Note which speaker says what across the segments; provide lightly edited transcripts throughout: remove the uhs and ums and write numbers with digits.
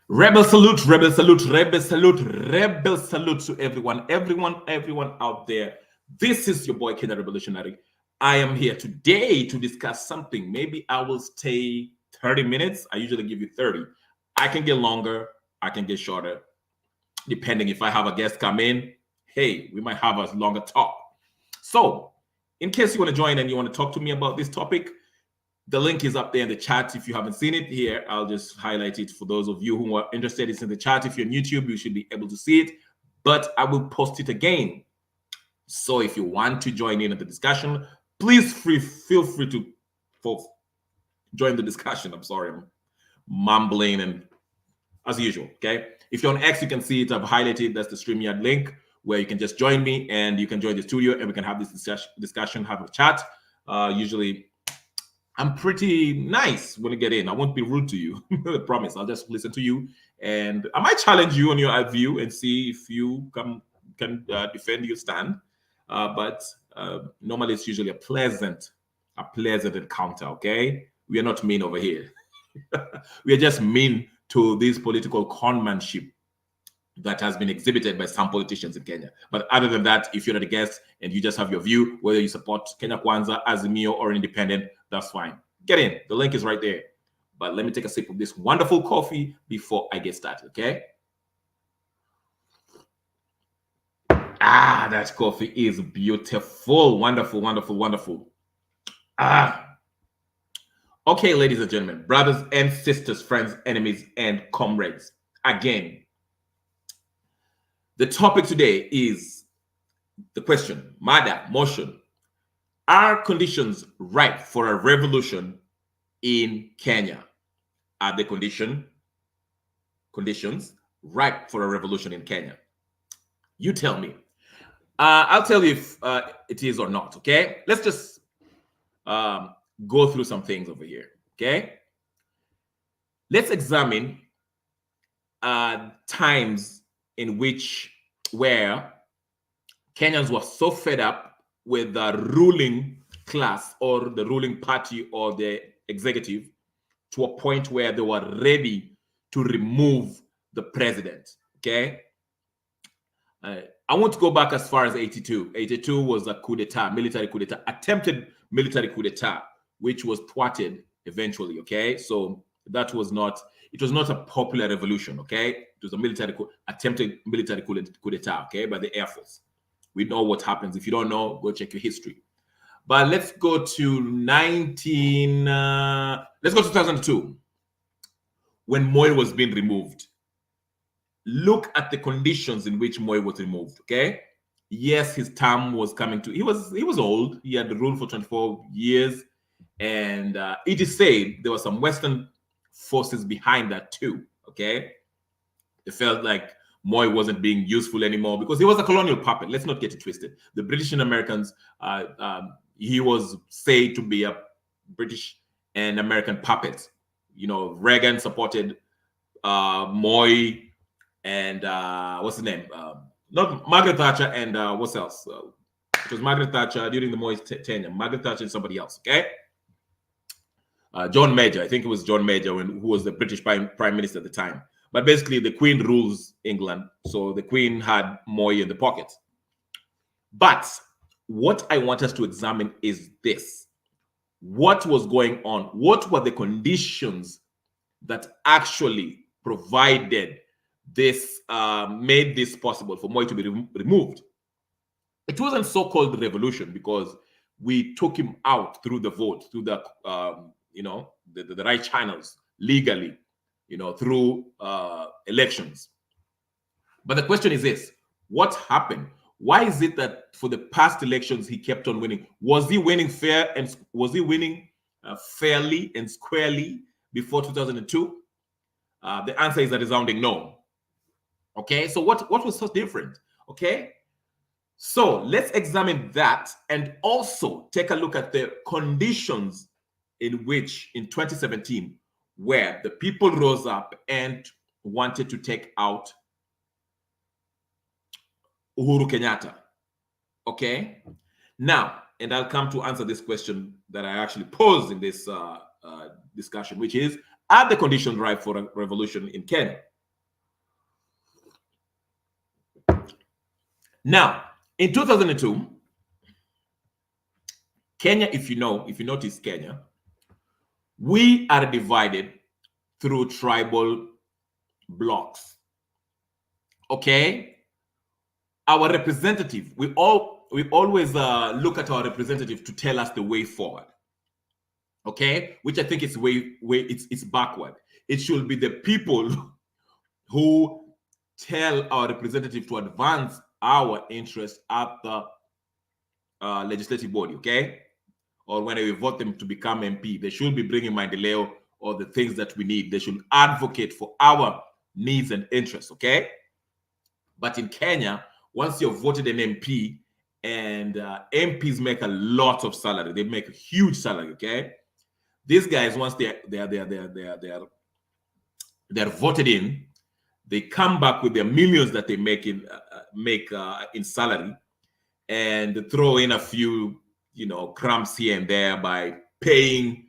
Speaker 1: Rebel salute, rebel salute, rebel salute, rebel salute to everyone out there. This is your boy Kenya Revolutionary. I am here today to discuss something. Maybe I will stay 30 minutes. I usually give you 30. I can get longer, I can get shorter, depending if I have a guest come in. Hey, we might have a longer talk. So, in case you want to join and you want to talk to me about this topic, the link is up there in the chat. If you haven't seen it here, I'll just highlight it for those of you who are interested. It's in the chat. If you're on YouTube, you should be able to see it, but I will post it again. So if you want to join in at the discussion, please feel free to join the discussion. I'm sorry, I'm mumbling and as usual, okay? If you're on X, you can see it. I've highlighted. That's the StreamYard link where you can just join me and you can join the studio and we can have this discussion, have a chat. Usually, I'm pretty nice when you get in. I won't be rude to you. I promise. I'll just listen to you, and I might challenge you on your view and see if you can defend your stand. But normally, it's usually a pleasant encounter. Okay, we are not mean over here. We are just mean to this political conmanship that has been exhibited by some politicians in Kenya. But other than that, if you're not a guest and you just have your view, whether you support Kenya Kwanza, Azimio, or independent, that's fine. Get in. The link is right there. But let me take a sip of this wonderful coffee before I get started, okay? Ah, that coffee is beautiful. Wonderful, wonderful, wonderful. Okay, ladies and gentlemen, brothers and sisters, friends, enemies, and comrades. Again, the topic today is the question, Mada, motion. Are conditions ripe for a revolution in Kenya? Are the conditions ripe for a revolution in Kenya? You tell me. I'll tell you if it is or not, okay? Let's just go through some things over here, okay? Let's examine times in where Kenyans were so fed up with the ruling class or the ruling party or the executive to a point where they were ready to remove the president, okay? I want to go back as far as 82. 82 was a coup d'etat, military coup d'etat, attempted military coup d'etat, which was thwarted eventually, okay? So that was not, it was not a popular revolution, okay? It was a attempted military coup d'etat, okay, by the Air Force. We know what happens. If you don't know, go check your history. But let's go to 2002, when Moi was being removed. Look at the conditions in which Moi was removed, okay? Yes, his term was coming to, he was old. He had ruled for 24 years. And it is said there were some Western forces behind that too, okay? They felt like Moi wasn't being useful anymore because he was a colonial puppet. Let's not get it twisted. The British and Americans, he was said to be a British and American puppet. You know, Reagan supported Moi and what's his name? Not Margaret Thatcher and what else? It was Margaret Thatcher during the Moi tenure. Margaret Thatcher and somebody else, okay? John Major, I think it was John Major who was the British Prime Minister at the time. But basically, the Queen rules England, so the Queen had Moi in the pocket. But what I want us to examine is this. What was going on? What were the conditions that actually provided this, made this possible for Moi to be removed? It wasn't so-called revolution because we took him out through the vote, through the, the right channels, legally, through elections. But the question is this: what happened? Why is it that for the past elections he kept on winning? Was he winning fair and was he winning fairly and squarely before 2002? The answer is a resounding no. Okay, so what was so different? Okay, so let's examine that and also take a look at the conditions in which in 2017 where the people rose up and wanted to take out Uhuru Kenyatta. Okay? Now, and I'll come to answer this question that I actually posed in this discussion, which is, are the conditions ripe for a revolution in Kenya? Now, in 2002, Kenya, if you notice Kenya, we are divided through tribal blocks. Okay? Our representative, we always look at our representative to tell us the way forward. Okay? Which I think is it's backward. It should be the people who tell our representative to advance our interest at the legislative body, okay? Or when we vote them to become MP, they should be bringing Maendeleo or the things that we need. They should advocate for our needs and interests, okay? But in Kenya, once you're voted an MP, and MPs make a lot of salary, they make a huge salary, okay? These guys, once they're voted in, they come back with their millions that they make in salary, and throw in a few, crumbs here and there by paying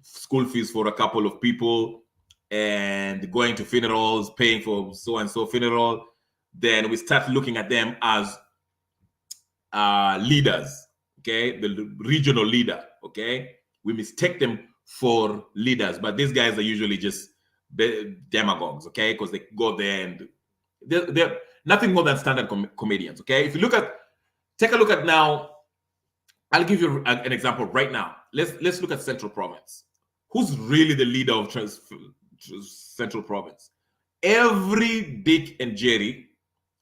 Speaker 1: school fees for a couple of people and going to funerals, paying for so and so funeral. Then we start looking at them as leaders, okay? The regional leader, okay? We mistake them for leaders, but these guys are usually just demagogues, okay? Because they go there and they're nothing more than standard comedians, okay? If you take a look at now, I'll give you an example right now. Let's look at Central Province. Who's really the leader of Central Province? Every Dick and Jerry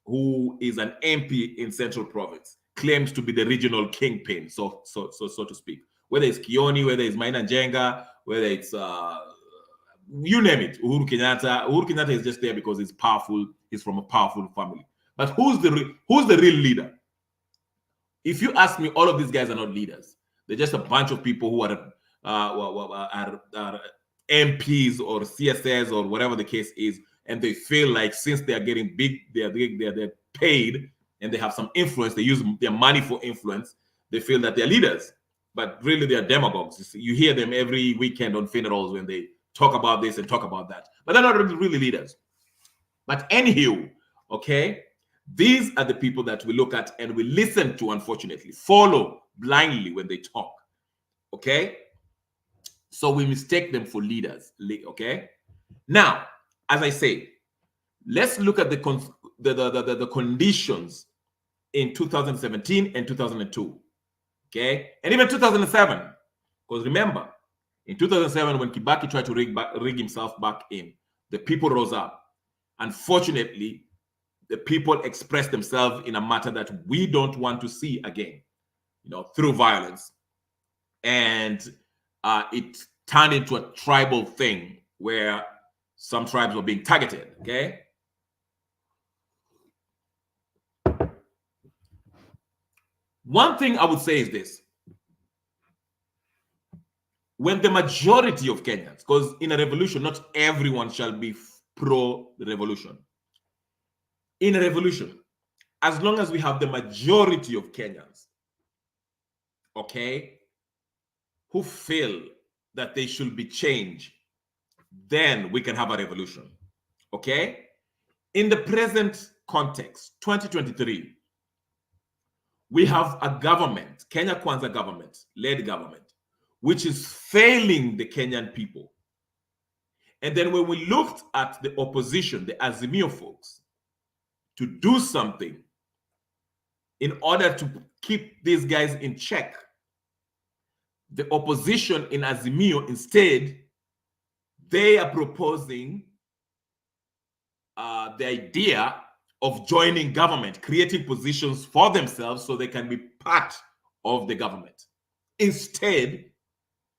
Speaker 1: who is an MP in Central Province claims to be the regional kingpin, so to speak. Whether it's Kioni, whether it's Maina Njenga, whether it's you name it, Uhuru Kenyatta. Uhuru Kenyatta is just there because he's powerful. He's from a powerful family. But who's the real leader? If you ask me, all of these guys are not leaders. They're just a bunch of people who are MPs or CSS or whatever the case is, and they feel like since they are getting big, they're paid and they have some influence. They use their money for influence. They feel that they're leaders, but really they are demagogues. You hear them every weekend on funerals when they talk about this and talk about that, but they're not really leaders. But anywho, okay, these are the people that we look at and we listen to, unfortunately, follow blindly when they talk, okay? So we mistake them for leaders, okay? Now, as I say, let's look at the conditions in 2017 and 2002, okay? And even 2007, because remember, in 2007, when Kibaki tried to rig himself back in, the people rose up. Unfortunately, the people expressed themselves in a matter that we don't want to see again, through violence. And it turned into a tribal thing where some tribes were being targeted, okay? One thing I would say is this. When the majority of Kenyans, because in a revolution, not everyone shall be pro-revolution. In a revolution, as long as we have the majority of Kenyans, okay, who feel that they should be changed, then we can have a revolution, okay? In the present context, 2023, we have a government, Kenya Kwanza government, led government, which is failing the Kenyan people. And then when we looked at the opposition, the Azimio folks, to do something in order to keep these guys in check, the opposition in Azimio, instead, they are proposing the idea of joining government, creating positions for themselves so they can be part of the government, instead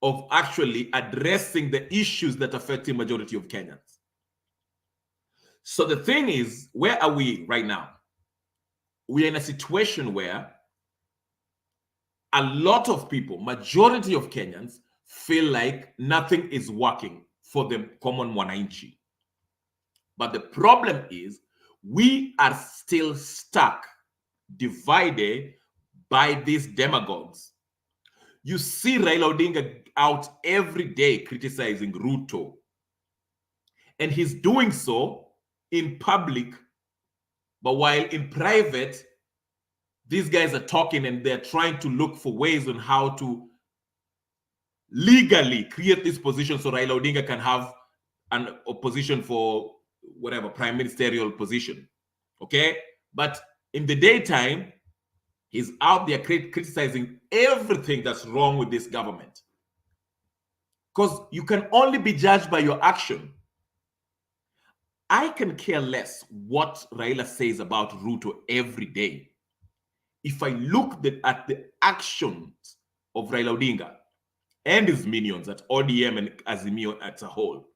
Speaker 1: of actually addressing the issues that affect the majority of Kenyans. So the thing is, where are we right now? We're in a situation where a lot of people, majority of Kenyans, feel like nothing is working for the common mwananchi. But the problem is we are still stuck, divided by these demagogues. You see Raila Odinga out every day criticizing Ruto. And he's doing so in public, but while in private, These guys are talking and they're trying to look for ways on how to legally create this position so Raila Odinga can have an opposition for whatever prime ministerial position. Okay, but in the daytime, he's out there criticizing everything that's wrong with this government. Because you can only be judged by your action. I can care less what Raila says about Ruto every day. If I look at the actions of Raila Odinga and his minions at ODM and Azimio as a whole,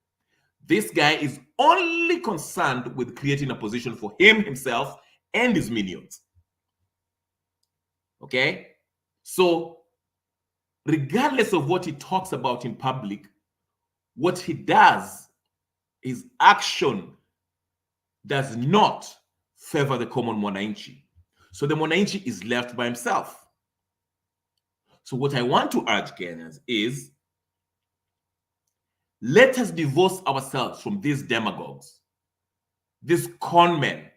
Speaker 1: this guy is only concerned with creating a position for himself and his minions. Okay? So, regardless of what he talks about in public, what he does, his action does not favor the common Mwananchi. So the Mwananchi is left by himself. So what I want to urge Kenyans is, let us divorce ourselves from these demagogues, these con men,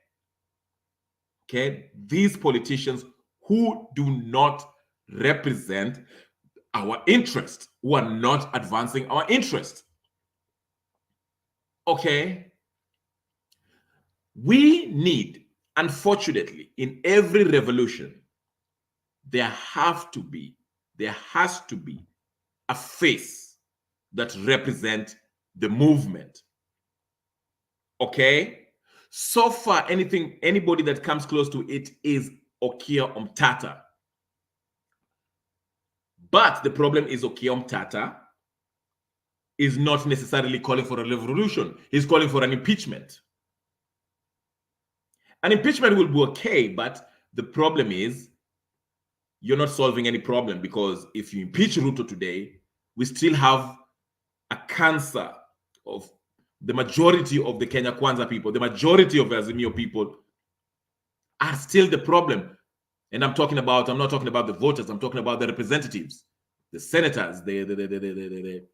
Speaker 1: okay, these politicians who do not represent our interest, who are not advancing our interest. Okay? We need, unfortunately, in every revolution, there has to be a face that represents the movement. Okay? So far, anybody that comes close to it is Okiya Omtata. But the problem is Okiya Omtata is not necessarily calling for a revolution. He's calling for an impeachment. An impeachment will be okay, but the problem is you're not solving any problem, because if you impeach Ruto today, we still have a cancer of the majority of the Kenya Kwanza people, the majority of Azimio people are still the problem. And I'm not talking about the voters, I'm talking about the representatives, the senators, the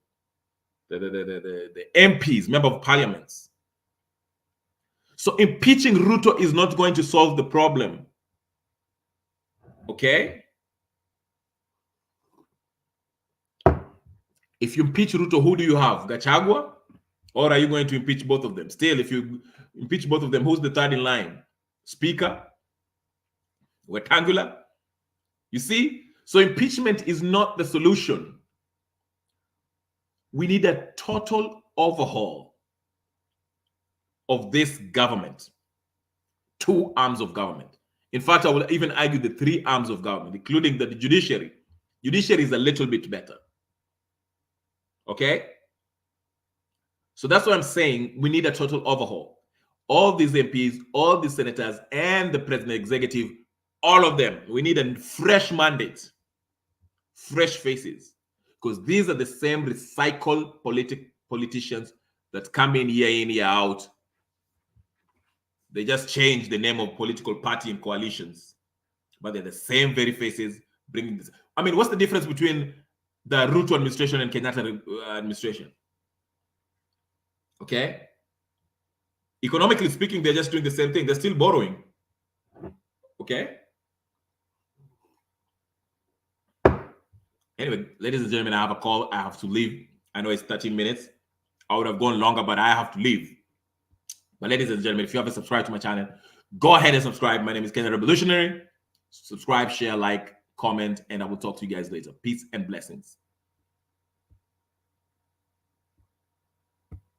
Speaker 1: MPs, member of parliaments. So impeaching Ruto is not going to solve the problem. Okay? If you impeach Ruto, who do you have? Gachagua? Or are you going to impeach both of them? Still, if you impeach both of them, who's the third in line? Speaker? Wetangula? You see? So impeachment is not the solution. We need a total overhaul of this government. 2 arms of government. In fact, I will even argue the 3 arms of government, including the judiciary. Judiciary is a little bit better. Okay? So that's what I'm saying. We need a total overhaul. All these MPs, all these senators, and the president executive, all of them, we need a fresh mandate, fresh faces, because these are the same recycled politicians that come in, year out. They just change the name of political party and coalitions, but they're the same very faces bringing this. I mean, what's the difference between the Ruto administration and Kenyatta administration? Okay? Economically speaking, they're just doing the same thing. They're still borrowing. Okay? Anyway, ladies and gentlemen, I have a call. I have to leave. I know it's 13 minutes. I would have gone longer, but I have to leave. But ladies and gentlemen, if you haven't subscribed to my channel, go ahead and subscribe. My name is Kenya Revolutionary. Subscribe, share, like, comment, and I will talk to you guys later. Peace and blessings.